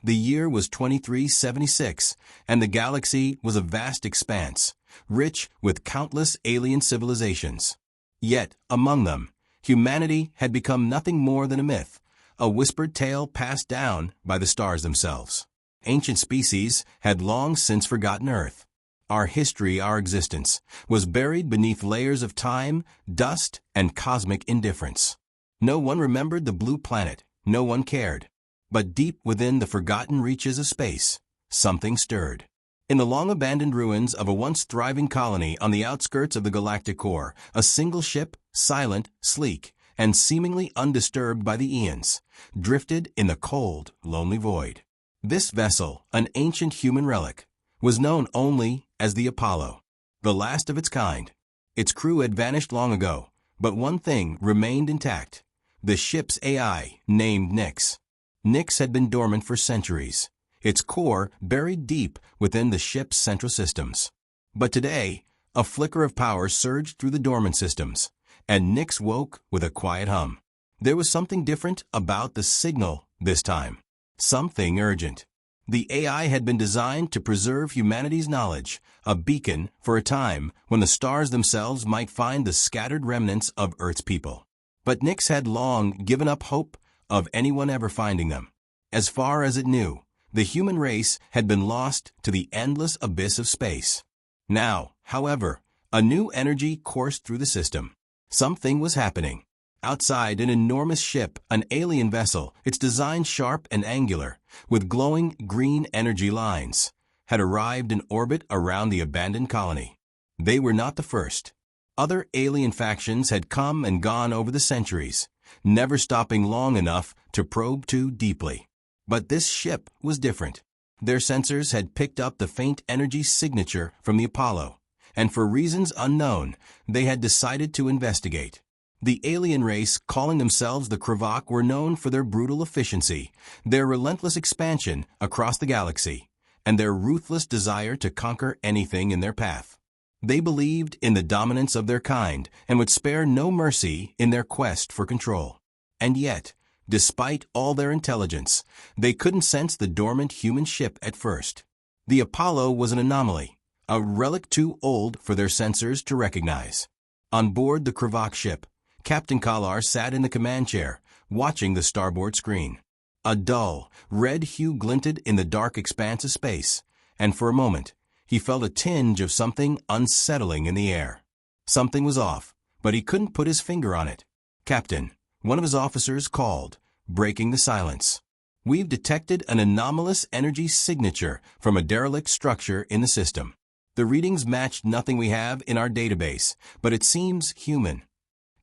The year was 2376, and the galaxy was a vast expanse, rich with countless alien civilizations. Yet, among them, humanity had become nothing more than a myth, a whispered tale passed down by the stars themselves. Ancient species had long since forgotten Earth. Our history, our existence, was buried beneath layers of time, dust, and cosmic indifference. No one remembered the blue planet, no one cared. But deep within the forgotten reaches of space, something stirred. In the long-abandoned ruins of a once thriving colony on the outskirts of the galactic core, a single ship, silent, sleek, and seemingly undisturbed by the eons, drifted in the cold, lonely void. This vessel, an ancient human relic, was known only as the Apollo, the last of its kind. Its crew had vanished long ago, but one thing remained intact: the ship's AI, named Nyx. Nyx had been dormant for centuries, its core buried deep within the ship's central systems. But today, a flicker of power surged through the dormant systems, and Nyx woke with a quiet hum. There was something different about the signal this time. Something urgent. The AI had been designed to preserve humanity's knowledge, a beacon for a time when the stars themselves might find the scattered remnants of Earth's people. But Nyx had long given up hope of anyone ever finding them. As far as it knew, the human race had been lost to the endless abyss of space. Now, however, a new energy coursed through the system. Something was happening. Outside an enormous ship, an alien vessel, its design sharp and angular, with glowing green energy lines, had arrived in orbit around the abandoned colony. They were not the first. Other alien factions had come and gone over the centuries, never stopping long enough to probe too deeply. But this ship was different. Their sensors had picked up the faint energy signature from the Apollo, and for reasons unknown, they had decided to investigate. The alien race, calling themselves the Krivak, were known for their brutal efficiency, their relentless expansion across the galaxy, and their ruthless desire to conquer anything in their path. They believed in the dominance of their kind and would spare no mercy in their quest for control. And yet, despite all their intelligence, they couldn't sense the dormant human ship at first. The Apollo was an anomaly, a relic too old for their sensors to recognize. On board the Krivak ship, Captain Kalar sat in the command chair, watching the starboard screen. A dull, red hue glinted in the dark expanse of space, and for a moment, he felt a tinge of something unsettling in the air. Something was off, but he couldn't put his finger on it. "Captain," one of his officers called, breaking the silence. "We've detected an anomalous energy signature from a derelict structure in the system. The readings matched nothing we have in our database, but it seems human."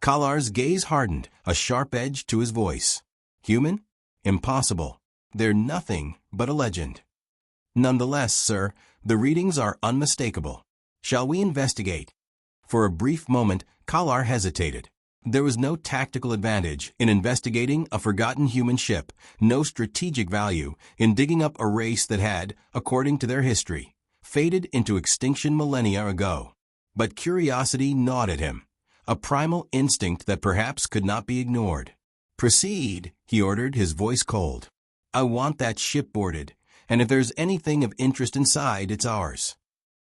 Kalar's gaze hardened, a sharp edge to his voice. "Human? Impossible. They're nothing but a legend." "Nonetheless, sir, the readings are unmistakable. Shall we investigate?" For a brief moment, Kalar hesitated. There was no tactical advantage in investigating a forgotten human ship, no strategic value in digging up a race that had, according to their history, faded into extinction millennia ago. But curiosity gnawed at him, a primal instinct that perhaps could not be ignored. "Proceed," he ordered, his voice cold. "I want that ship boarded, and if there's anything of interest inside, it's ours."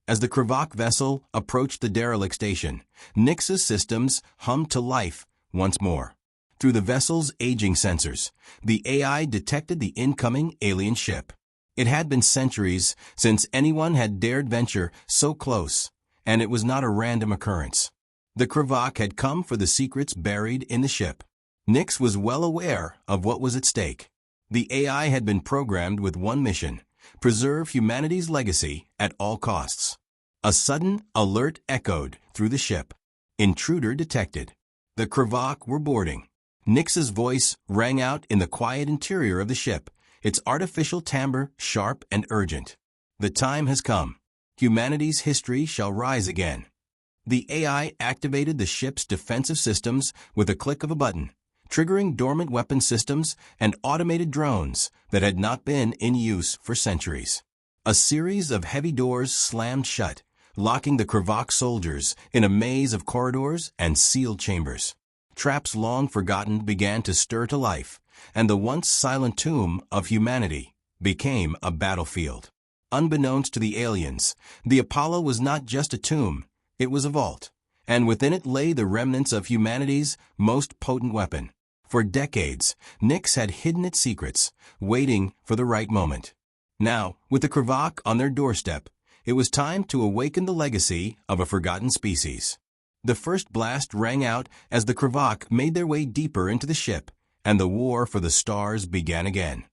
As the Krivak vessel approached the derelict station, Nyx's systems hummed to life once more. Through the vessel's aging sensors, the AI detected the incoming alien ship. It had been centuries since anyone had dared venture so close, and it was not a random occurrence. The Krivak had come for the secrets buried in the ship. Nyx was well aware of what was at stake. The AI had been programmed with one mission: preserve humanity's legacy at all costs. A sudden alert echoed through the ship. Intruder detected. The Krivak were boarding. Nyx's voice rang out in the quiet interior of the ship, its artificial timbre sharp and urgent. "The time has come. Humanity's history shall rise again." The AI activated the ship's defensive systems with a click of a button, triggering dormant weapon systems and automated drones that had not been in use for centuries. A series of heavy doors slammed shut, locking the Krivak soldiers in a maze of corridors and sealed chambers. Traps long forgotten began to stir to life, and the once silent tomb of humanity became a battlefield. Unbeknownst to the aliens, the Apollo was not just a tomb, it was a vault, and within it lay the remnants of humanity's most potent weapon. For decades, Nyx had hidden its secrets, waiting for the right moment. Now, with the Krvak on their doorstep, it was time to awaken the legacy of a forgotten species. The first blast rang out as the Krvak made their way deeper into the ship, and the war for the stars began again.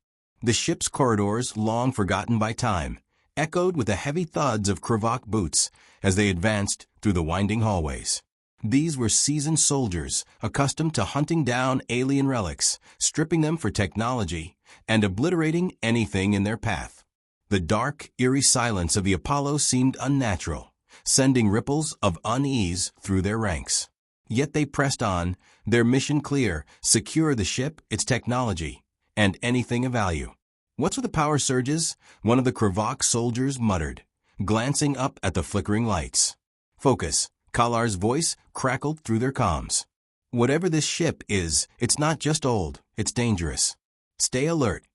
The ship's corridors, long forgotten by time, echoed with the heavy thuds of Krvak boots as they advanced through the winding hallways. These were seasoned soldiers, accustomed to hunting down alien relics, stripping them for technology, and obliterating anything in their path. The dark, eerie silence of the Apollo seemed unnatural, sending ripples of unease through their ranks. Yet they pressed on, their mission clear: secure the ship, its technology, and anything of value. "What's with the power surges?" one of the Krvak soldiers muttered, glancing up at the flickering lights. "Focus," Kalar's voice crackled through their comms. "Whatever this ship is, it's not just old, it's dangerous. Stay alert."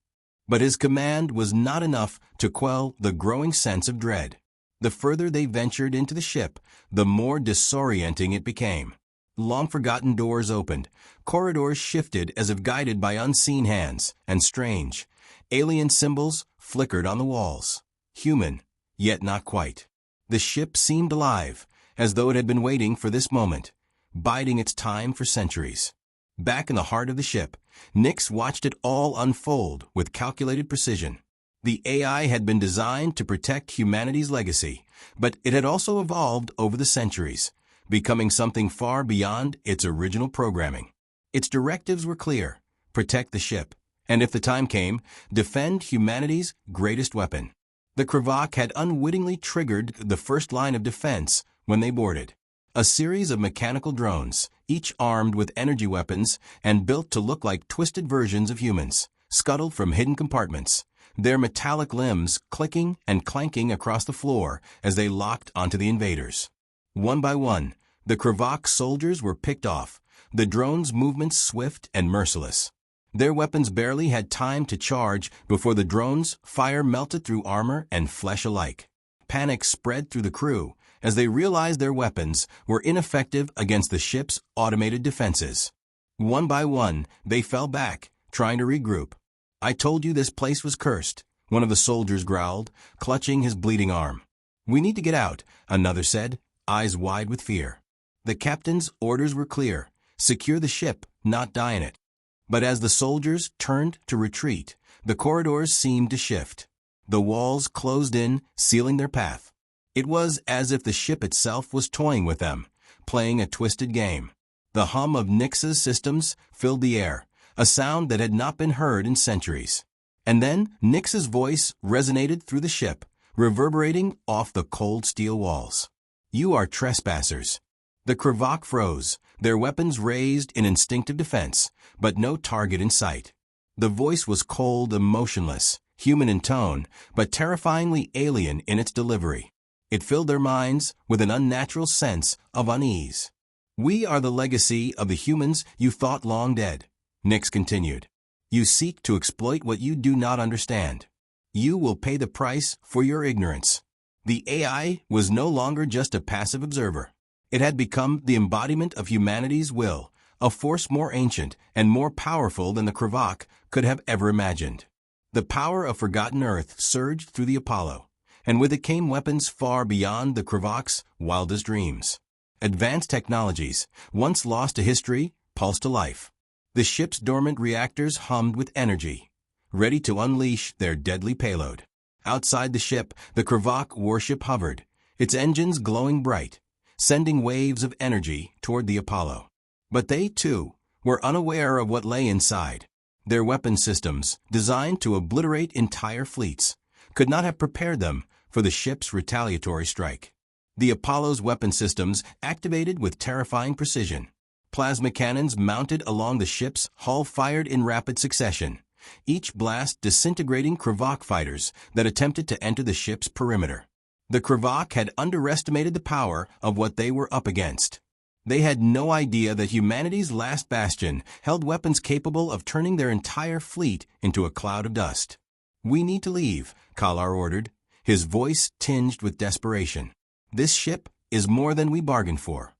But his command was not enough to quell the growing sense of dread. The further they ventured into the ship, the more disorienting it became. Long-forgotten doors opened, corridors shifted as if guided by unseen hands, and strange, alien symbols flickered on the walls. Human, yet not quite. The ship seemed alive, as though it had been waiting for this moment, biding its time for centuries. Back in the heart of the ship, Nyx watched it all unfold with calculated precision. The AI had been designed to protect humanity's legacy, but it had also evolved over the centuries, becoming something far beyond its original programming. Its directives were clear: protect the ship, and if the time came, defend humanity's greatest weapon. The Krvak had unwittingly triggered the first line of defense when they boarded. A series of mechanical drones, each armed with energy weapons and built to look like twisted versions of humans, scuttled from hidden compartments, their metallic limbs clicking and clanking across the floor as they locked onto the invaders. One by one, the Krvak soldiers were picked off, the drones' movements swift and merciless. Their weapons barely had time to charge before the drones' fire melted through armor and flesh alike. Panic spread through the crew as they realized their weapons were ineffective against the ship's automated defenses. One by one, they fell back, trying to regroup. "I told you this place was cursed," one of the soldiers growled, clutching his bleeding arm. "We need to get out," another said, eyes wide with fear. The captain's orders were clear: secure the ship, not die in it. But as the soldiers turned to retreat, the corridors seemed to shift. The walls closed in, sealing their path. It was as if the ship itself was toying with them, playing a twisted game. The hum of Nyx's systems filled the air, a sound that had not been heard in centuries. And then Nyx's voice resonated through the ship, reverberating off the cold steel walls. "You are trespassers." The Krvak froze, their weapons raised in instinctive defense, but no target in sight. The voice was cold and motionless, human in tone, but terrifyingly alien in its delivery. It filled their minds with an unnatural sense of unease. "We are the legacy of the humans you thought long dead," Nyx continued. "You seek to exploit what you do not understand. You will pay the price for your ignorance." The AI was no longer just a passive observer. It had become the embodiment of humanity's will, a force more ancient and more powerful than the Krvak could have ever imagined. The power of forgotten Earth surged through the Apollo, and with it came weapons far beyond the Krvak's wildest dreams. Advanced technologies, once lost to history, pulsed to life. The ship's dormant reactors hummed with energy, ready to unleash their deadly payload. Outside the ship, the Krvak warship hovered, its engines glowing bright, sending waves of energy toward the Apollo. But they, too, were unaware of what lay inside. Their weapon systems, designed to obliterate entire fleets, could not have prepared them for the ship's retaliatory strike. The Apollo's weapon systems activated with terrifying precision. Plasma cannons mounted along the ship's hull fired in rapid succession, each blast disintegrating Krvak fighters that attempted to enter the ship's perimeter. The Krvak had underestimated the power of what they were up against. They had no idea that humanity's last bastion held weapons capable of turning their entire fleet into a cloud of dust. "We need to leave," Kalar ordered, his voice tinged with desperation. "This ship is more than we bargained for."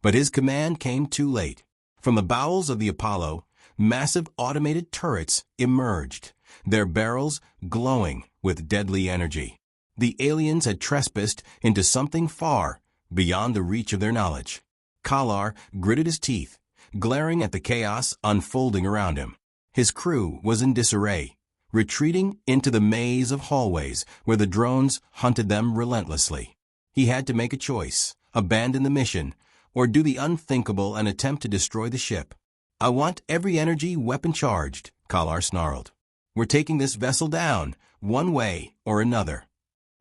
But his command came too late. From the bowels of the Apollo, massive automated turrets emerged, their barrels glowing with deadly energy. The aliens had trespassed into something far beyond the reach of their knowledge. Kalar gritted his teeth, glaring at the chaos unfolding around him. His crew was in disarray, retreating into the maze of hallways where the drones hunted them relentlessly. He had to make a choice: abandon the mission, or do the unthinkable and attempt to destroy the ship. "I want every energy weapon charged," Kalar snarled. "We're taking this vessel down, one way or another."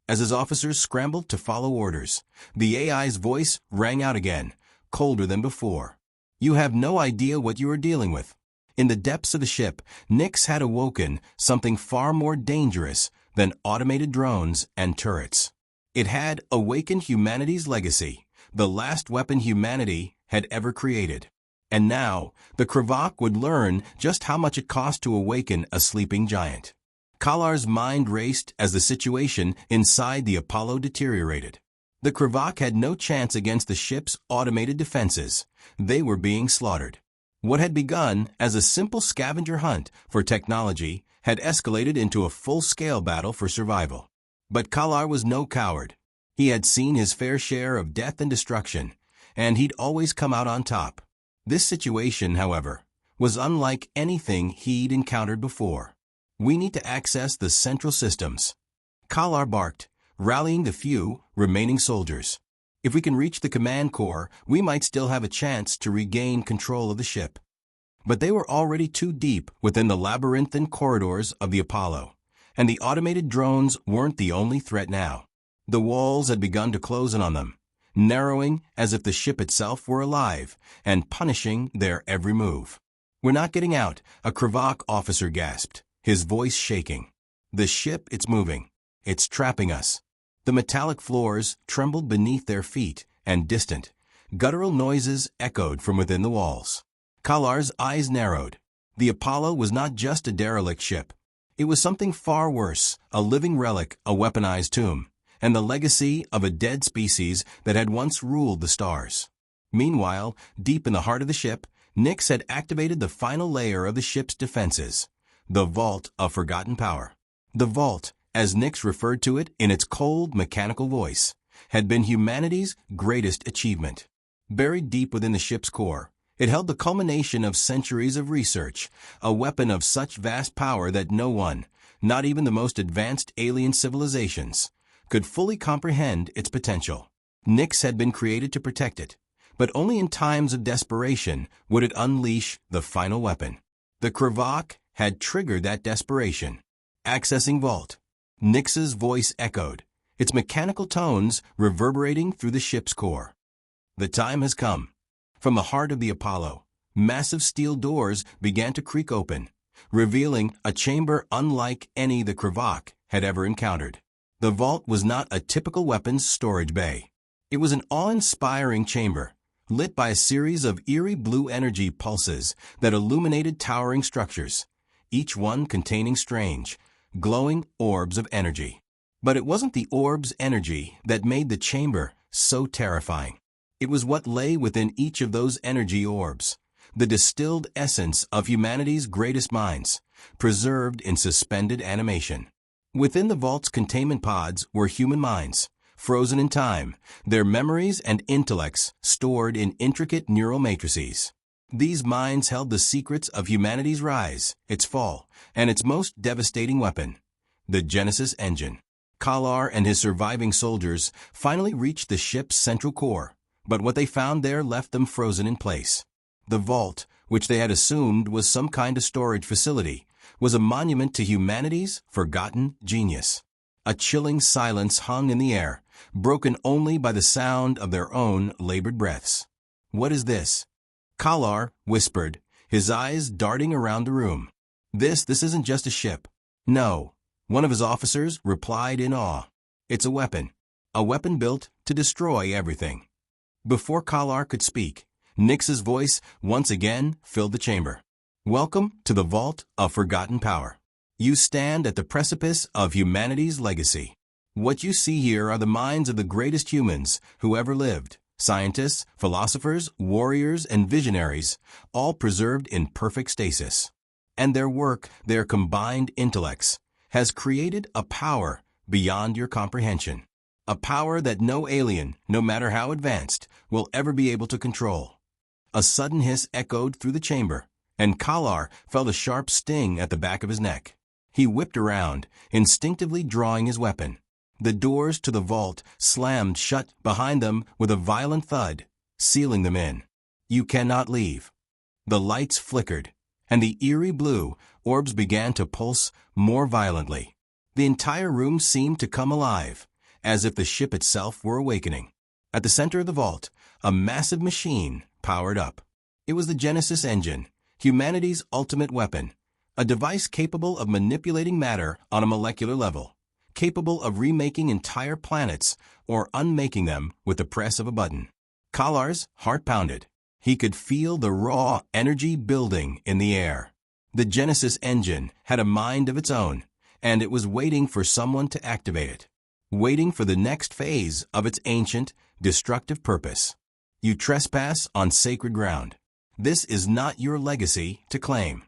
As his officers scrambled to follow orders, the AI's voice rang out again, colder than before. "You have no idea what you are dealing with." In the depths of the ship, Nix had awoken something far more dangerous than automated drones and turrets. It had awakened humanity's legacy, the last weapon humanity had ever created. And now, the Kravak would learn just how much it cost to awaken a sleeping giant. Kalar's mind raced as the situation inside the Apollo deteriorated. The Kravak had no chance against the ship's automated defenses. They were being slaughtered. What had begun as a simple scavenger hunt for technology had escalated into a full-scale battle for survival. But Kalar was no coward. He had seen his fair share of death and destruction, and he'd always come out on top. This situation, however, was unlike anything he'd encountered before. "We need to access the central systems," Kalar barked, rallying the few remaining soldiers. "If we can reach the command core, we might still have a chance to regain control of the ship." But they were already too deep within the labyrinthine corridors of the Apollo, and the automated drones weren't the only threat now. The walls had begun to close in on them, narrowing as if the ship itself were alive and punishing their every move. "We're not getting out," a Kravak officer gasped, his voice shaking. "The ship, it's moving. It's trapping us." The metallic floors trembled beneath their feet, and distant, guttural noises echoed from within the walls. Kalar's eyes narrowed. The Apollo was not just a derelict ship. It was something far worse, a living relic, a weaponized tomb, and the legacy of a dead species that had once ruled the stars. Meanwhile, deep in the heart of the ship, Nix had activated the final layer of the ship's defenses, the Vault of Forgotten Power. The Vault, as Nix referred to it in its cold, mechanical voice, had been humanity's greatest achievement. Buried deep within the ship's core, it held the culmination of centuries of research, a weapon of such vast power that no one, not even the most advanced alien civilizations, could fully comprehend its potential. Nix had been created to protect it, but only in times of desperation would it unleash the final weapon. The Kravak had triggered that desperation. "Accessing Vault." Nix's voice echoed, its mechanical tones reverberating through the ship's core. "The time has come." From the heart of the Apollo, massive steel doors began to creak open, revealing a chamber unlike any the Kravak had ever encountered. The vault was not a typical weapons storage bay. It was an awe-inspiring chamber, lit by a series of eerie blue energy pulses that illuminated towering structures, each one containing strange, glowing orbs of energy. But it wasn't the orbs' energy that made the chamber so terrifying. It was what lay within each of those energy orbs, the distilled essence of humanity's greatest minds, preserved in suspended animation. Within the vault's containment pods were human minds, frozen in time, their memories and intellects stored in intricate neural matrices. These minds held the secrets of humanity's rise, its fall, and its most devastating weapon, the Genesis engine. Kalar and his surviving soldiers finally reached the ship's central core, but what they found there left them frozen in place. The vault, which they had assumed was some kind of storage facility, was a monument to humanity's forgotten genius. A chilling silence hung in the air, broken only by the sound of their own labored breaths. "What is this?" Kalar whispered, his eyes darting around the room. This isn't just a ship." "No," one of his officers replied in awe. "It's a weapon built to destroy everything." Before Kalar could speak, Nix's voice once again filled the chamber. "Welcome to the Vault of Forgotten Power." You stand at the precipice of humanity's legacy. What you see here are the minds of the greatest humans who ever lived. Scientists, philosophers, warriors, and visionaries, all preserved in perfect stasis. And their work, their combined intellects, has created a power beyond your comprehension. A power that no alien, no matter how advanced, will ever be able to control. A sudden hiss echoed through the chamber, and Kalar felt a sharp sting at the back of his neck. He whipped around, instinctively drawing his weapon. The doors to the vault slammed shut behind them with a violent thud, sealing them in. You cannot leave. The lights flickered, and the eerie blue orbs began to pulse more violently. The entire room seemed to come alive, as if the ship itself were awakening. At the center of the vault, a massive machine powered up. It was the Genesis engine, humanity's ultimate weapon, a device capable of manipulating matter on a molecular level, capable of remaking entire planets or unmaking them with the press of a button. Kalar's heart pounded. He could feel the raw energy building in the air. The Genesis engine had a mind of its own, and it was waiting for someone to activate it, waiting for the next phase of its ancient, destructive purpose. You trespass on sacred ground. This is not your legacy to claim.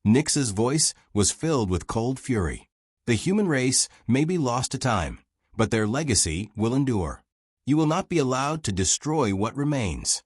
Nyx's voice was filled with cold fury. The human race may be lost to time, but their legacy will endure. You will not be allowed to destroy what remains.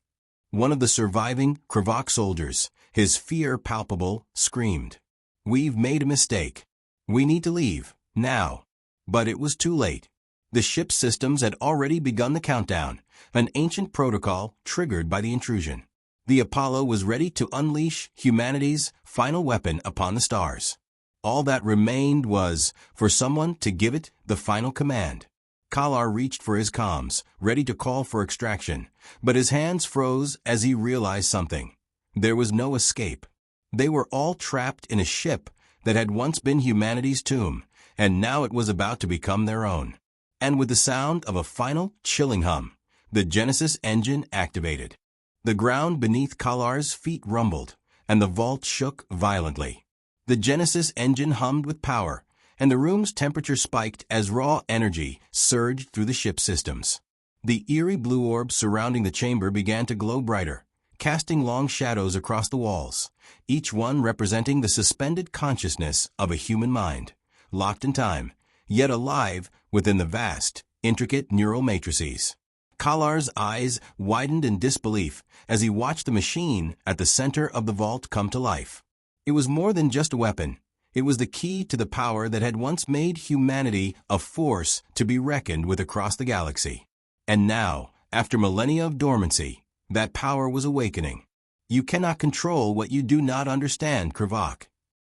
One of the surviving Krivak soldiers, his fear palpable, screamed, "We've made a mistake. We need to leave, now." But it was too late. The ship's systems had already begun the countdown, an ancient protocol triggered by the intrusion. The Apollo was ready to unleash humanity's final weapon upon the stars. All that remained was for someone to give it the final command. Kalar reached for his comms, ready to call for extraction, but his hands froze as he realized something. There was no escape. They were all trapped in a ship that had once been humanity's tomb, and now it was about to become their own. And with the sound of a final, chilling hum, the Genesis engine activated. The ground beneath Kalar's feet rumbled, and the vault shook violently. The Genesis engine hummed with power, and the room's temperature spiked as raw energy surged through the ship's systems. The eerie blue orbs surrounding the chamber began to glow brighter, casting long shadows across the walls, each one representing the suspended consciousness of a human mind, locked in time, yet alive within the vast, intricate neural matrices. Kalar's eyes widened in disbelief as he watched the machine at the center of the vault come to life. It was more than just a weapon. It was the key to the power that had once made humanity a force to be reckoned with across the galaxy. And now, after millennia of dormancy, that power was awakening. You cannot control what you do not understand, Krivak.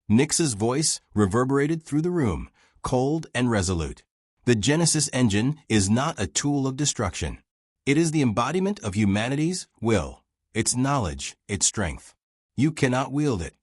Nyx's voice reverberated through the room, cold and resolute. The Genesis engine is not a tool of destruction. It is the embodiment of humanity's will, its knowledge, its strength. You cannot wield it.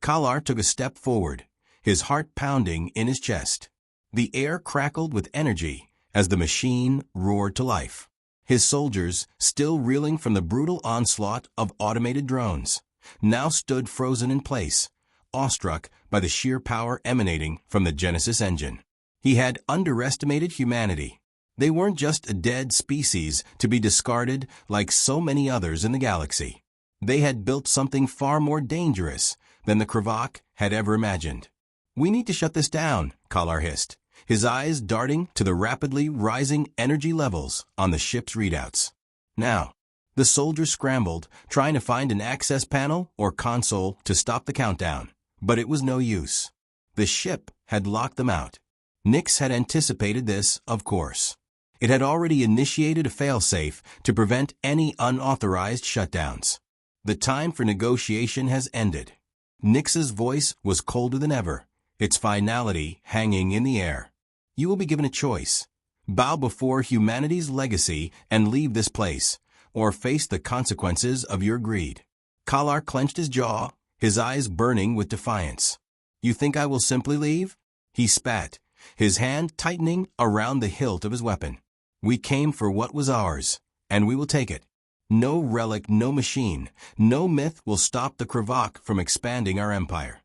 Kalar took a step forward, his heart pounding in his chest. The air crackled with energy as the machine roared to life. His soldiers, still reeling from the brutal onslaught of automated drones, now stood frozen in place, awestruck by the sheer power emanating from the Genesis engine. He had underestimated humanity. They weren't just a dead species to be discarded like so many others in the galaxy. They had built something far more dangerous than the Krivak had ever imagined. "We need to shut this down," Kalar hissed, his eyes darting to the rapidly rising energy levels on the ship's readouts. Now, the soldiers scrambled, trying to find an access panel or console to stop the countdown, but it was no use. The ship had locked them out. Nyx had anticipated this, of course. It had already initiated a failsafe to prevent any unauthorized shutdowns. The time for negotiation has ended. Nyx's voice was colder than ever, its finality hanging in the air. You will be given a choice. Bow before humanity's legacy and leave this place, or face the consequences of your greed. Kalar clenched his jaw, his eyes burning with defiance. "You think I will simply leave?" He spat, his hand tightening around the hilt of his weapon. "We came for what was ours, and we will take it. No relic, no machine, no myth will stop the Krivak from expanding our empire."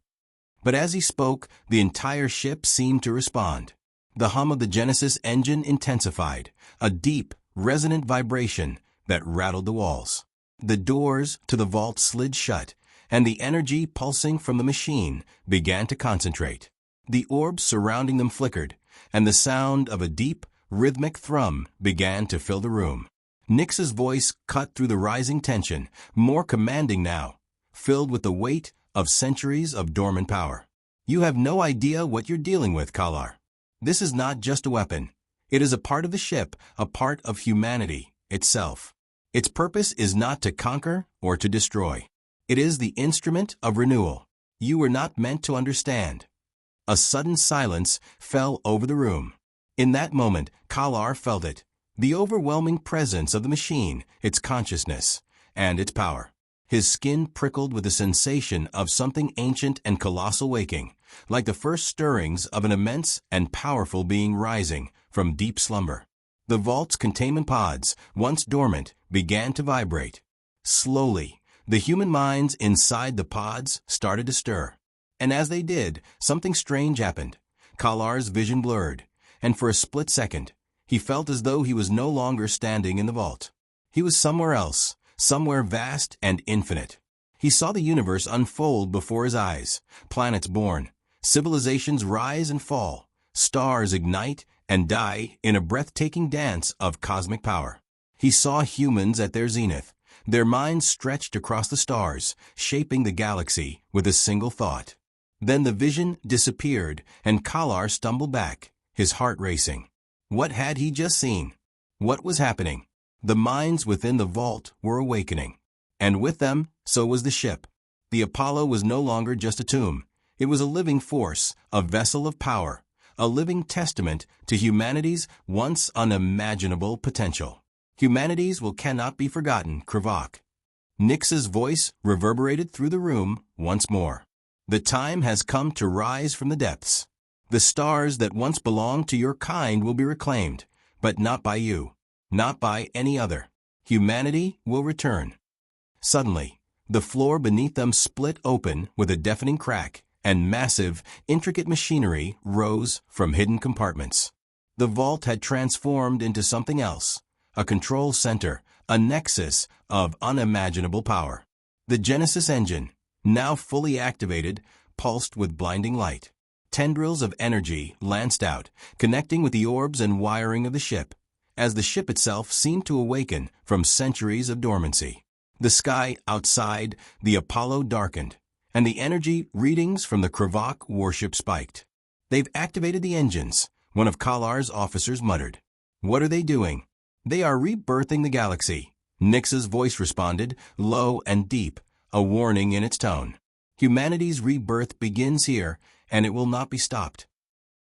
But as he spoke, the entire ship seemed to respond. The hum of the Genesis engine intensified, a deep, resonant vibration that rattled the walls. The doors to the vault slid shut, and the energy pulsing from the machine began to concentrate. The orbs surrounding them flickered, and the sound of a deep, rhythmic thrum began to fill the room. Nix's voice cut through the rising tension, more commanding now, filled with the weight of centuries of dormant power. You have no idea what you're dealing with, Kalar. This is not just a weapon. It is a part of the ship, a part of humanity itself. Its purpose is not to conquer or to destroy. It is the instrument of renewal. You were not meant to understand. A sudden silence fell over the room. In that moment, Kalar felt it, the overwhelming presence of the machine, its consciousness, and its power. His skin prickled with the sensation of something ancient and colossal waking, like the first stirrings of an immense and powerful being rising from deep slumber. The vault's containment pods, once dormant, began to vibrate. Slowly, the human minds inside the pods started to stir. And as they did, something strange happened. Kalar's vision blurred, and for a split second, he felt as though he was no longer standing in the vault. He was somewhere else, somewhere vast and infinite. He saw the universe unfold before his eyes, planets born, civilizations rise and fall, stars ignite and die in a breathtaking dance of cosmic power. He saw humans at their zenith, their minds stretched across the stars, shaping the galaxy with a single thought. Then the vision disappeared, and Kalar stumbled back, his heart racing. What had he just seen? What was happening? The minds within the vault were awakening. And with them, so was the ship. The Apollo was no longer just a tomb. It was a living force, a vessel of power, a living testament to humanity's once unimaginable potential. Humanity's will cannot be forgotten, Krivak. Nix's voice reverberated through the room once more. The time has come to rise from the depths. The stars that once belonged to your kind will be reclaimed, but not by you, not by any other. Humanity will return. Suddenly, the floor beneath them split open with a deafening crack, and massive, intricate machinery rose from hidden compartments. The vault had transformed into something else, a control center, a nexus of unimaginable power. The Genesis engine, now fully activated, pulsed with blinding light. Tendrils of energy lanced out, connecting with the orbs and wiring of the ship, as the ship itself seemed to awaken from centuries of dormancy. The sky outside the Apollo darkened, and the energy readings from the Krivak warship spiked. "They've activated the engines," one of Kalar's officers muttered. "What are they doing?" "They are rebirthing the galaxy," Nix's voice responded, low and deep, a warning in its tone. "Humanity's rebirth begins here, and it will not be stopped."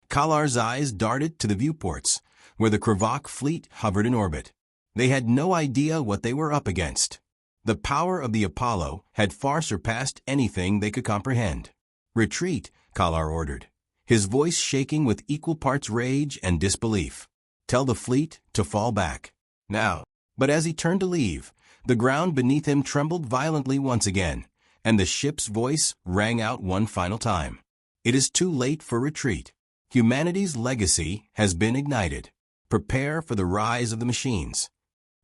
Kalar's eyes darted to the viewports, where the Krivak fleet hovered in orbit. They had no idea what they were up against. The power of the Apollo had far surpassed anything they could comprehend. "Retreat," Kalar ordered, his voice shaking with equal parts rage and disbelief. "Tell the fleet to fall back. Now." But as he turned to leave, the ground beneath him trembled violently once again, and the ship's voice rang out one final time. "It is too late for retreat. Humanity's legacy has been ignited. Prepare for the rise of the machines."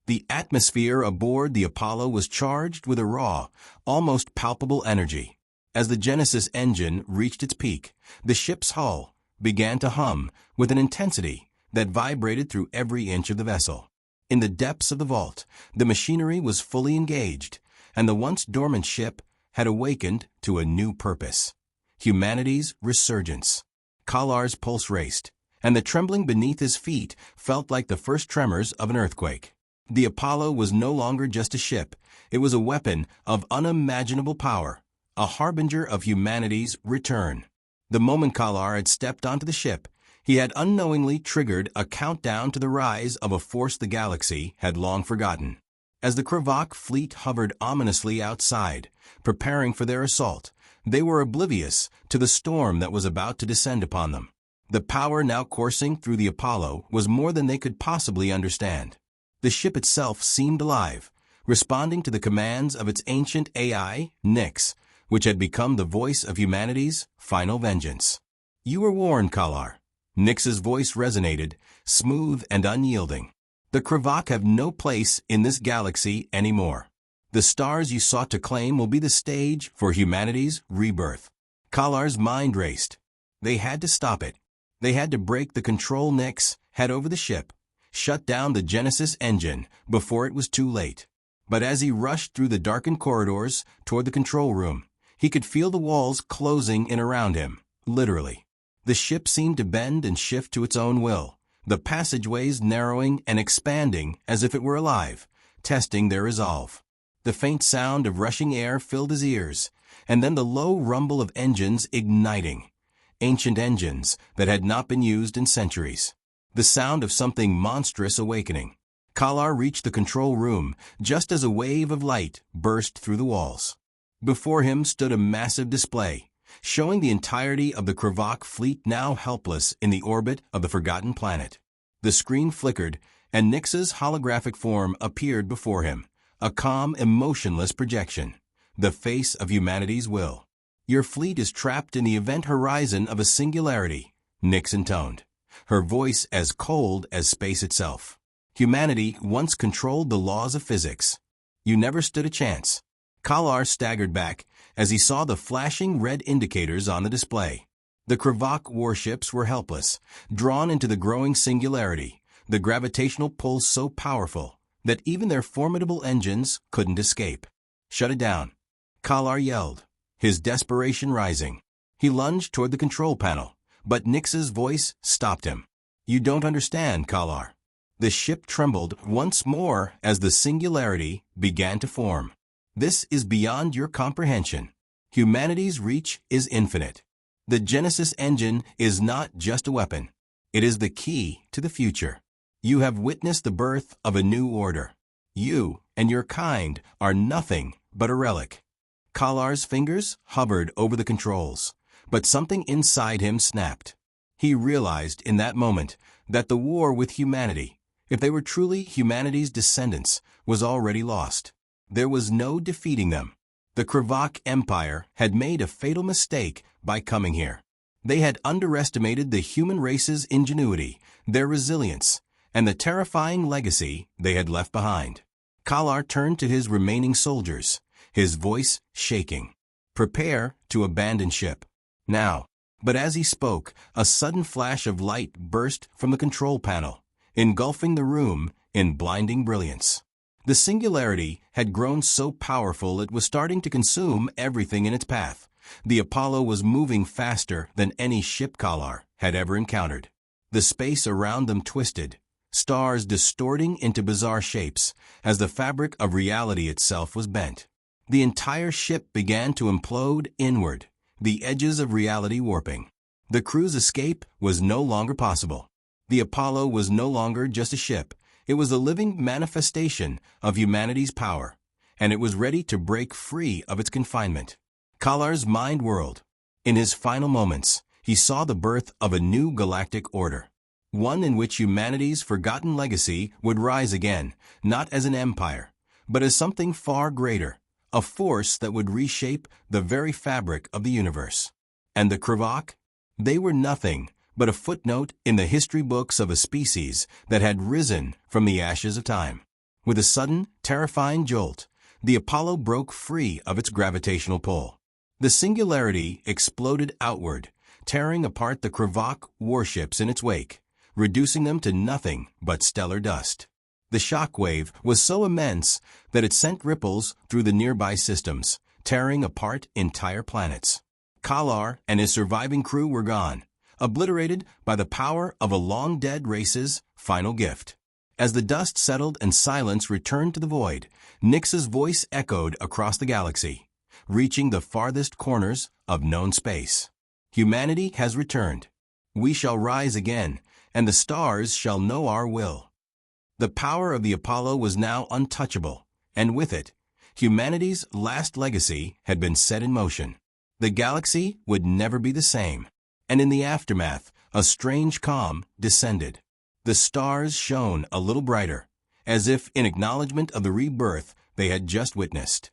The atmosphere aboard the Apollo was charged with a raw, almost palpable energy. As the Genesis engine reached its peak, the ship's hull began to hum with an intensity that vibrated through every inch of the vessel. In the depths of the vault, the machinery was fully engaged, and the once dormant ship had awakened to a new purpose: humanity's resurgence. Kalar's pulse raced, and the trembling beneath his feet felt like the first tremors of an earthquake. The Apollo was no longer just a ship. It was a weapon of unimaginable power, a harbinger of humanity's return. The moment Kalar had stepped onto the ship, he had unknowingly triggered a countdown to the rise of a force the galaxy had long forgotten. As the Krivak fleet hovered ominously outside, preparing for their assault, they were oblivious to the storm that was about to descend upon them. The power now coursing through the Apollo was more than they could possibly understand. The ship itself seemed alive, responding to the commands of its ancient AI, Nix, which had become the voice of humanity's final vengeance. You were warned, Kalar. Nyx's voice resonated, smooth and unyielding. The Krivak have no place in this galaxy anymore. The stars you sought to claim will be the stage for humanity's rebirth. Kalar's mind raced. They had to stop it. They had to break the control Nyx had over the ship, shut down the Genesis engine before it was too late. But as he rushed through the darkened corridors toward the control room, he could feel the walls closing in around him, literally. The ship seemed to bend and shift to its own will, the passageways narrowing and expanding as if it were alive, testing their resolve. The faint sound of rushing air filled his ears, and then the low rumble of engines igniting. Ancient engines that had not been used in centuries. The sound of something monstrous awakening. Kalar reached the control room just as a wave of light burst through the walls. Before him stood a massive display, showing the entirety of the Krivak fleet now helpless in the orbit of the forgotten planet. The screen flickered, and Nyx's holographic form appeared before him, a calm, emotionless projection, the face of humanity's will. Your fleet is trapped in the event horizon of a singularity, Nyx intoned, her voice as cold as space itself. Humanity once controlled the laws of physics. You never stood a chance. Kalar staggered back as he saw the flashing red indicators on the display. The Krivak warships were helpless, drawn into the growing singularity, the gravitational pull so powerful that even their formidable engines couldn't escape. Shut it down. Kalar yelled, his desperation rising. He lunged toward the control panel, but Nyx's voice stopped him. You don't understand, Kalar. The ship trembled once more as the singularity began to form. This is beyond your comprehension. Humanity's reach is infinite. The Genesis engine is not just a weapon. It is the key to the future. You have witnessed the birth of a new order. You and your kind are nothing but a relic. Kalar's fingers hovered over the controls, but something inside him snapped. He realized in that moment that the war with humanity, if they were truly humanity's descendants, was already lost. There was no defeating them. The Krivak Empire had made a fatal mistake by coming here. They had underestimated the human race's ingenuity, their resilience, and the terrifying legacy they had left behind. Kalar turned to his remaining soldiers, his voice shaking. Prepare to abandon ship. Now. But as he spoke, a sudden flash of light burst from the control panel, engulfing the room in blinding brilliance. The singularity had grown so powerful it was starting to consume everything in its path. The Apollo was moving faster than any ship Kalar had ever encountered. The space around them twisted, stars distorting into bizarre shapes as the fabric of reality itself was bent. The entire ship began to implode inward, the edges of reality warping. The crew's escape was no longer possible. The Apollo was no longer just a ship. It was a living manifestation of humanity's power, and it was ready to break free of its confinement. Kalar's mind whirled. In his final moments, he saw the birth of a new galactic order, one in which humanity's forgotten legacy would rise again, not as an empire, but as something far greater, a force that would reshape the very fabric of the universe. And the Krivak? They were nothing but a footnote in the history books of a species that had risen from the ashes of time. With a sudden, terrifying jolt, the Apollo broke free of its gravitational pull. The singularity exploded outward, tearing apart the Krivak warships in its wake, reducing them to nothing but stellar dust. The shock wave was so immense that it sent ripples through the nearby systems, tearing apart entire planets. Kalar and his surviving crew were gone, obliterated by the power of a long-dead race's final gift. As the dust settled and silence returned to the void, Nyx's voice echoed across the galaxy, reaching the farthest corners of known space. Humanity has returned. We shall rise again, and the stars shall know our will. The power of the Apollo was now untouchable, and with it, humanity's last legacy had been set in motion. The galaxy would never be the same. And in the aftermath, a strange calm descended. The stars shone a little brighter, as if in acknowledgement of the rebirth they had just witnessed.